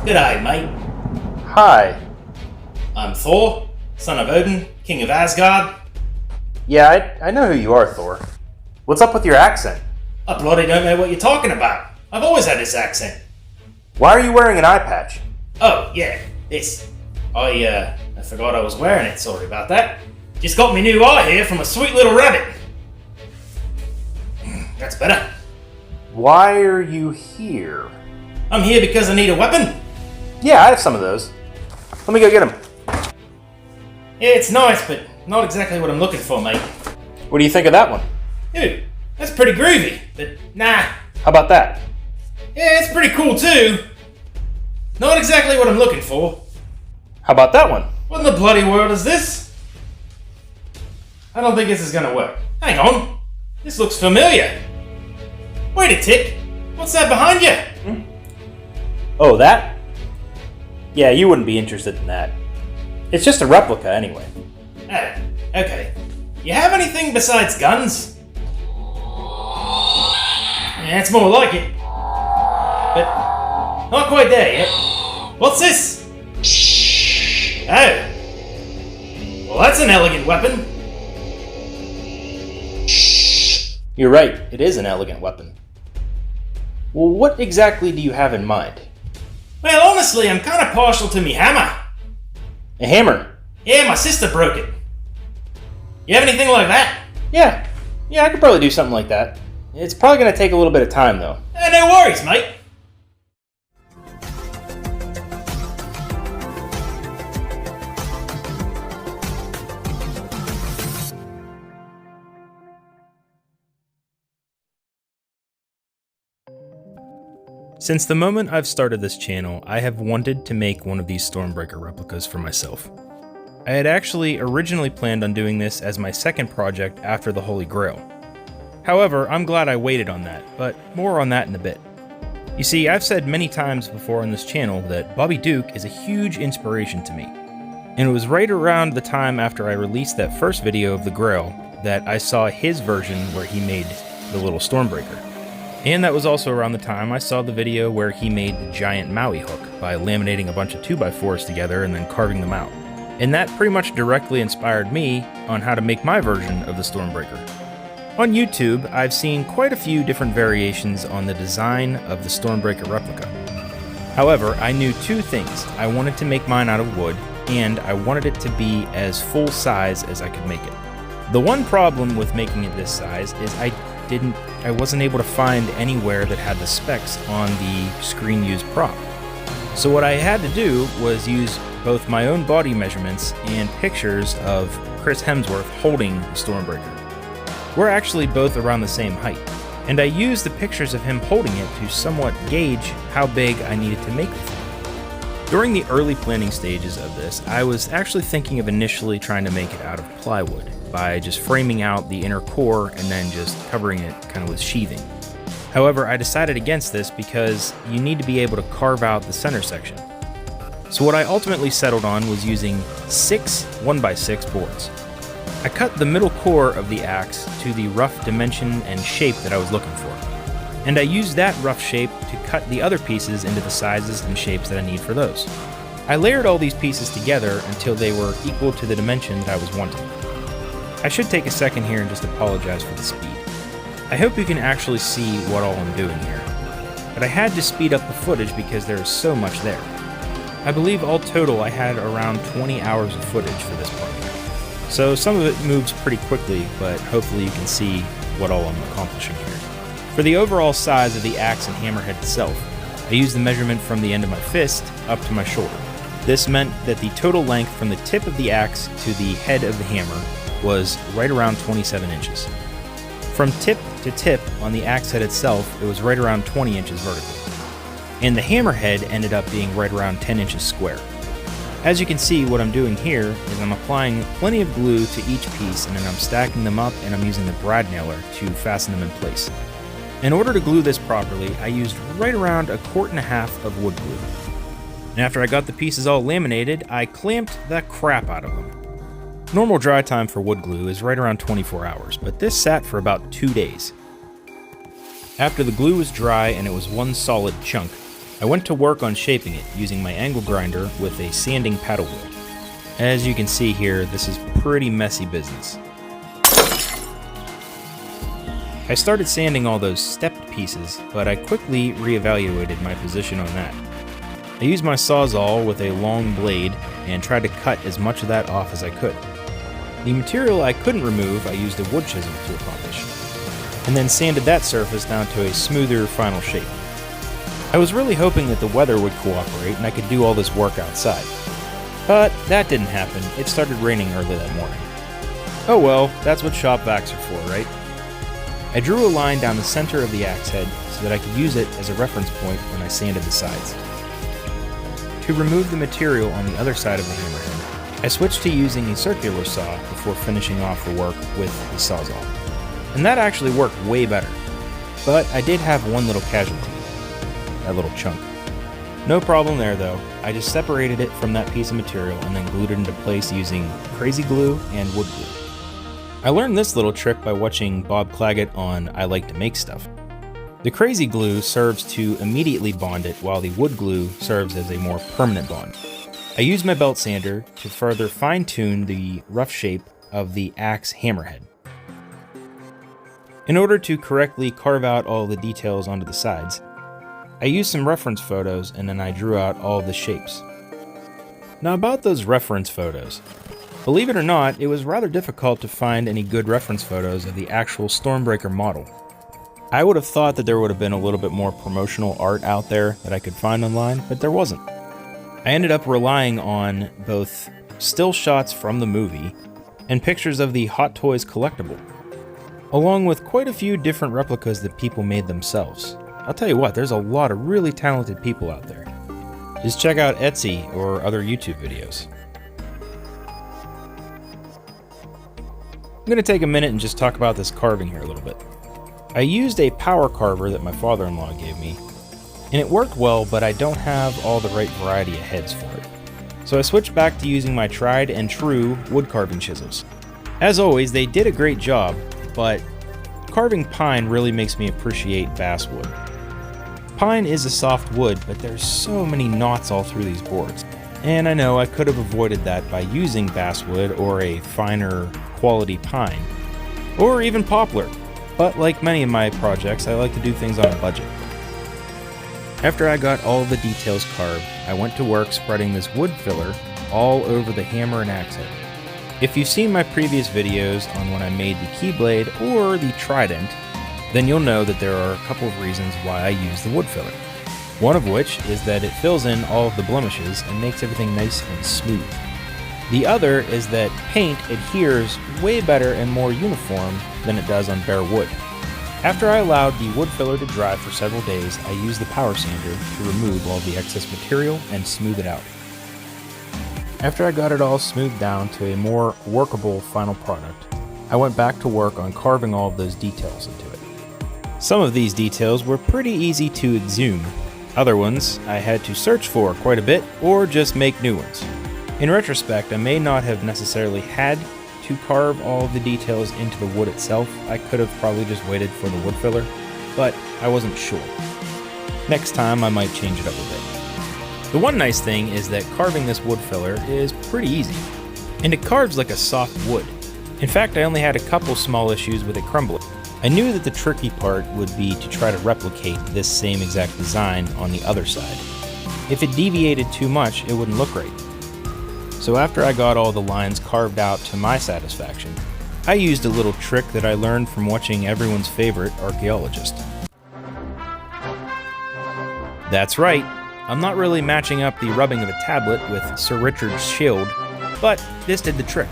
G'day, mate. Hi. I'm Thor, son of Odin, king of Asgard. Yeah, I know who you are, Thor. What's up with your accent? I bloody don't know what you're talking about. I've always had this accent. Why are you wearing an eye patch? Oh, yeah, this. I forgot I was wearing it, sorry about that. Just got me new eye here from a sweet little rabbit. That's better. Why are you here? I'm here because I need a weapon. Yeah, I have some of those. Let me go get them. Yeah, it's nice, but not exactly what I'm looking for, mate. What do you think of that one? Dude, that's pretty groovy, but nah. How about that? Yeah, it's pretty cool too. Not exactly what I'm looking for. How about that one? What in the bloody world is this? I don't think this is gonna work. Hang on. This looks familiar. Wait a tick. What's that behind you? Oh, that? Yeah, you wouldn't be interested in that. It's just a replica anyway. Oh, okay. You have anything besides guns? Yeah, it's more like it. But not quite there yet. What's this? Oh. Well, that's an elegant weapon. You're right, it is an elegant weapon. Well, what exactly do you have in mind? Well, honestly, I'm kind of partial to me hammer. A hammer? Yeah, my sister broke it. You have anything like that? Yeah, I could probably do something like that. It's probably going to take a little bit of time, though. No worries, mate. Since the moment I've started this channel, I have wanted to make one of these Stormbreaker replicas for myself. I had actually originally planned on doing this as my second project after the Holy Grail. However, I'm glad I waited on that, but more on that in a bit. You see, I've said many times before on this channel that Bobby Duke is a huge inspiration to me. And it was right around the time after I released that first video of the Grail that I saw his version where he made the little Stormbreaker. And that was also around the time I saw the video where he made the giant Maui hook by laminating a bunch of 2x4s together and then carving them out. And that pretty much directly inspired me on how to make my version of the Stormbreaker. On YouTube, I've seen quite a few different variations on the design of the Stormbreaker replica. However, I knew two things. I wanted to make mine out of wood, and I wanted it to be as full size as I could make it. The one problem with making it this size is I wasn't able to find anywhere that had the specs on the screen used prop. So what I had to do was use both my own body measurements and pictures of Chris Hemsworth holding the Stormbreaker. We're actually both around the same height, and I used the pictures of him holding it to somewhat gauge how big I needed to make the thing. During the early planning stages of this, I was actually thinking of initially trying to make it out of plywood, by just framing out the inner core and then just covering it kind of with sheathing. However, I decided against this because you need to be able to carve out the center section. So what I ultimately settled on was using 6 1x6 boards. I cut the middle core of the axe to the rough dimension and shape that I was looking for. And I used that rough shape to cut the other pieces into the sizes and shapes that I need for those. I layered all these pieces together until they were equal to the dimension that I was wanting. I should take a second here and just apologize for the speed. I hope you can actually see what all I'm doing here. But I had to speed up the footage because there is so much there. I believe all total I had around 20 hours of footage for this part. So some of it moves pretty quickly, but hopefully you can see what all I'm accomplishing here. For the overall size of the axe and hammerhead itself, I used the measurement from the end of my fist up to my shoulder. This meant that the total length from the tip of the axe to the head of the hammer was right around 27 inches. From tip to tip on the axe head itself, it was right around 20 inches vertically. And the hammerhead ended up being right around 10 inches square. As you can see, what I'm doing here is I'm applying plenty of glue to each piece and then I'm stacking them up and I'm using the brad nailer to fasten them in place. In order to glue this properly, I used right around 1.5 quarts of wood glue. And after I got the pieces all laminated, I clamped the crap out of them. Normal dry time for wood glue is right around 24 hours, but this sat for about 2 days. After the glue was dry and it was one solid chunk, I went to work on shaping it using my angle grinder with a sanding paddle wheel. As you can see here, this is pretty messy business. I started sanding all those stepped pieces, but I quickly reevaluated my position on that. I used my Sawzall with a long blade and tried to cut as much of that off as I could. The material I couldn't remove, I used a wood chisel to accomplish, and then sanded that surface down to a smoother final shape. I was really hoping that the weather would cooperate and I could do all this work outside. But that didn't happen. It started raining early that morning. Oh well, that's what shop vacs are for, right? I drew a line down the center of the axe head so that I could use it as a reference point when I sanded the sides. To remove the material on the other side of the hammerhead, I switched to using a circular saw before finishing off the work with the Sawzall. And that actually worked way better. But I did have one little casualty. That little chunk. No problem there though. I just separated it from that piece of material and then glued it into place using crazy glue and wood glue. I learned this little trick by watching Bob Claggett on I Like to Make Stuff. The crazy glue serves to immediately bond it, while the wood glue serves as a more permanent bond. I used my belt sander to further fine-tune the rough shape of the axe hammerhead. In order to correctly carve out all the details onto the sides, I used some reference photos and then I drew out all the shapes. Now about those reference photos. Believe it or not, it was rather difficult to find any good reference photos of the actual Stormbreaker model. I would have thought that there would have been a little bit more promotional art out there that I could find online, but there wasn't. I ended up relying on both still shots from the movie and pictures of the Hot Toys collectible, along with quite a few different replicas that people made themselves. I'll tell you what, there's a lot of really talented people out there. Just check out Etsy or other YouTube videos. I'm going to take a minute and just talk about this carving here a little bit. I used a power carver that my father-in-law gave me, and it worked well, but I don't have all the right variety of heads for it. So I switched back to using my tried and true wood carving chisels. As always, they did a great job, but carving pine really makes me appreciate basswood. Pine is a soft wood, but there's so many knots all through these boards. And I know I could have avoided that by using basswood or a finer quality pine, or even poplar, but like many of my projects, I like to do things on a budget. After I got all the details carved, I went to work spreading this wood filler all over the hammer and axe head. If you've seen my previous videos on when I made the keyblade or the trident, then you'll know that there are a couple of reasons why I use the wood filler. One of which is that it fills in all of the blemishes and makes everything nice and smooth. The other is that paint adheres way better and more uniform than it does on bare wood. After I allowed the wood filler to dry for several days, I used the power sander to remove all the excess material and smooth it out. After I got it all smoothed down to a more workable final product, I went back to work on carving all of those details into it. Some of these details were pretty easy to exhume. Other ones I had to search for quite a bit, or just make new ones. In retrospect, I may not have necessarily had to carve all of the details into the wood itself. I could have probably just waited for the wood filler, but I wasn't sure. Next time I might change it up a bit. The one nice thing is that carving this wood filler is pretty easy, and it carves like a soft wood. In fact, I only had a couple small issues with it crumbling. I knew that the tricky part would be to try to replicate this same exact design on the other side. If it deviated too much, it wouldn't look right. So after I got all the lines carved out to my satisfaction, I used a little trick that I learned from watching everyone's favorite archaeologist. That's right, I'm not really matching up the rubbing of a tablet with Sir Richard's shield, but this did the trick.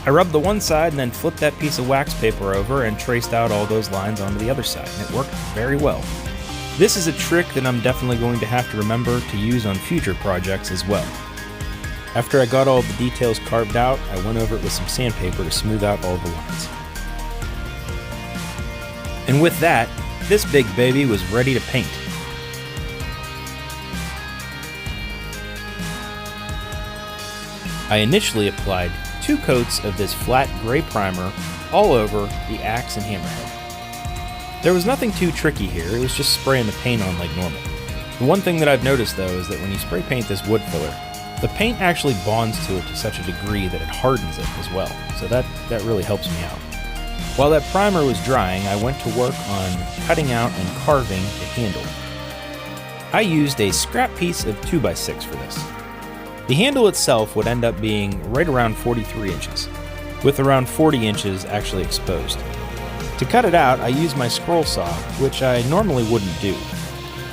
I rubbed the one side and then flipped that piece of wax paper over and traced out all those lines onto the other side, and it worked very well. This is a trick that I'm definitely going to have to remember to use on future projects as well. After I got all the details carved out, I went over it with some sandpaper to smooth out all the lines. And with that, this big baby was ready to paint. I initially applied 2 coats of this flat gray primer all over the axe and hammerhead. There was nothing too tricky here, it was just spraying the paint on like normal. The one thing that I've noticed though is that when you spray paint this wood filler, the paint actually bonds to it to such a degree that it hardens it as well, so that really helps me out. While that primer was drying, I went to work on cutting out and carving the handle. I used a scrap piece of 2x6 for this. The handle itself would end up being right around 43 inches, with around 40 inches actually exposed. To cut it out, I used my scroll saw, which I normally wouldn't do.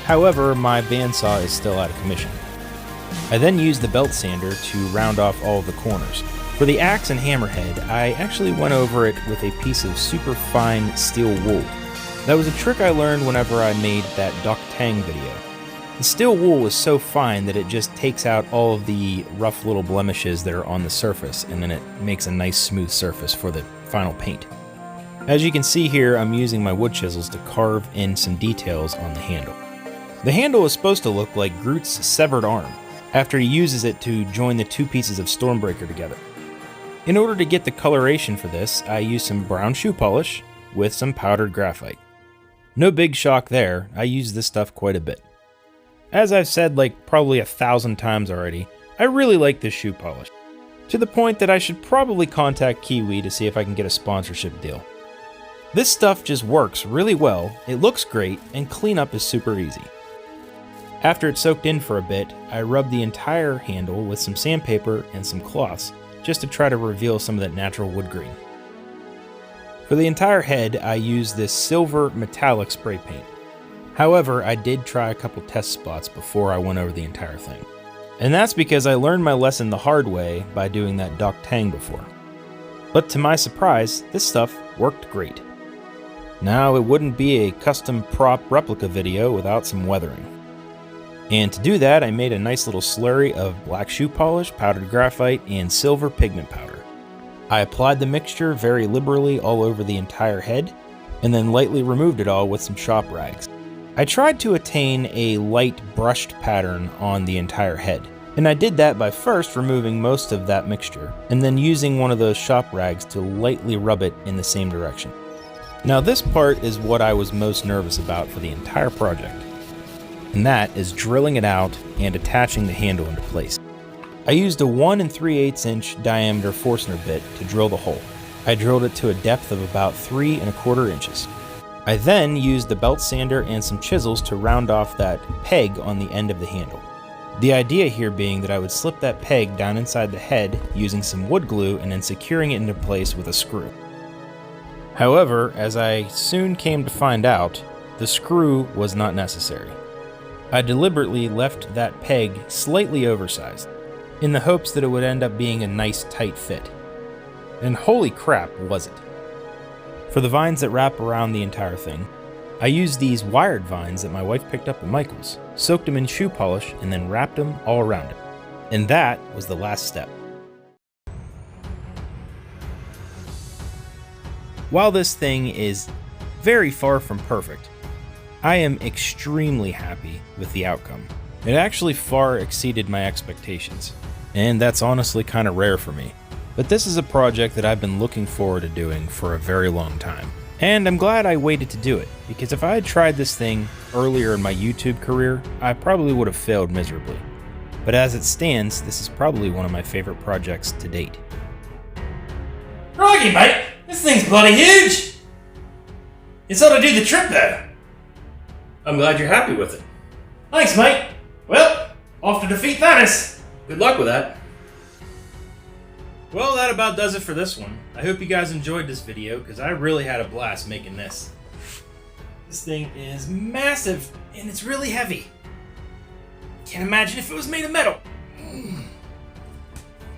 However, my bandsaw is still out of commission. I then used the belt sander to round off all of the corners. For the axe and hammerhead, I actually went over it with a piece of super fine steel wool. That was a trick I learned whenever I made that Doc Tang video. The steel wool is so fine that it just takes out all of the rough little blemishes that are on the surface, and then it makes a nice smooth surface for the final paint. As you can see here, I'm using my wood chisels to carve in some details on the handle. The handle is supposed to look like Groot's severed arm, after he uses it to join the two pieces of Stormbreaker together. In order to get the coloration for this, I used some brown shoe polish with some powdered graphite. No big shock there, I use this stuff quite a bit. As I've said like probably 1,000 times already, I really like this shoe polish, to the point that I should probably contact Kiwi to see if I can get a sponsorship deal. This stuff just works really well, it looks great, and cleanup is super easy. After it's soaked in for a bit, I rubbed the entire handle with some sandpaper and some cloths, just to try to reveal some of that natural wood grain. For the entire head, I used this silver metallic spray paint. However, I did try a couple test spots before I went over the entire thing. And that's because I learned my lesson the hard way by doing that Doc Tang before. But to my surprise, this stuff worked great. Now, it wouldn't be a custom prop replica video without some weathering. And to do that, I made a nice little slurry of black shoe polish, powdered graphite, and silver pigment powder. I applied the mixture very liberally all over the entire head, and then lightly removed it all with some shop rags. I tried to attain a light brushed pattern on the entire head, and I did that by first removing most of that mixture, and then using one of those shop rags to lightly rub it in the same direction. Now this part is what I was most nervous about for the entire project, and that is drilling it out and attaching the handle into place. I used a 1 3/8 inch diameter Forstner bit to drill the hole. I drilled it to a depth of about 3 1/4 inches. I then used the belt sander and some chisels to round off that peg on the end of the handle. The idea here being that I would slip that peg down inside the head using some wood glue and then securing it into place with a screw. However, as I soon came to find out, the screw was not necessary. I deliberately left that peg slightly oversized, in the hopes that it would end up being a nice tight fit. And holy crap, was it. For the vines that wrap around the entire thing, I used these wired vines that my wife picked up at Michael's, soaked them in shoe polish, and then wrapped them all around it. And that was the last step. While this thing is very far from perfect, I am extremely happy with the outcome. It actually far exceeded my expectations, and that's honestly kind of rare for me. But this is a project that I've been looking forward to doing for a very long time. And I'm glad I waited to do it, because if I had tried this thing earlier in my YouTube career, I probably would have failed miserably. But as it stands, this is probably one of my favorite projects to date. Crikey, mate! This thing's bloody huge! It's ought to do the trick, though. I'm glad you're happy with it. Thanks, mate. Well, off to defeat Thanos. Good luck with that. Well, that about does it for this one. I hope you guys enjoyed this video, because I really had a blast making this. This thing is massive, and it's really heavy. Can't imagine if it was made of metal.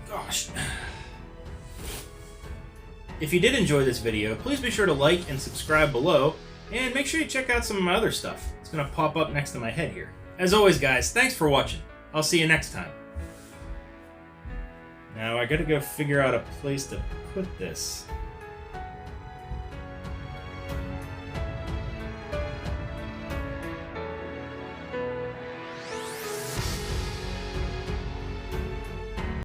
Gosh. If you did enjoy this video, please be sure to like and subscribe below, and make sure you check out some of my other stuff. It's going to pop up next to my head here. As always, guys, thanks for watching. I'll see you next time. Now, I gotta go figure out a place to put this.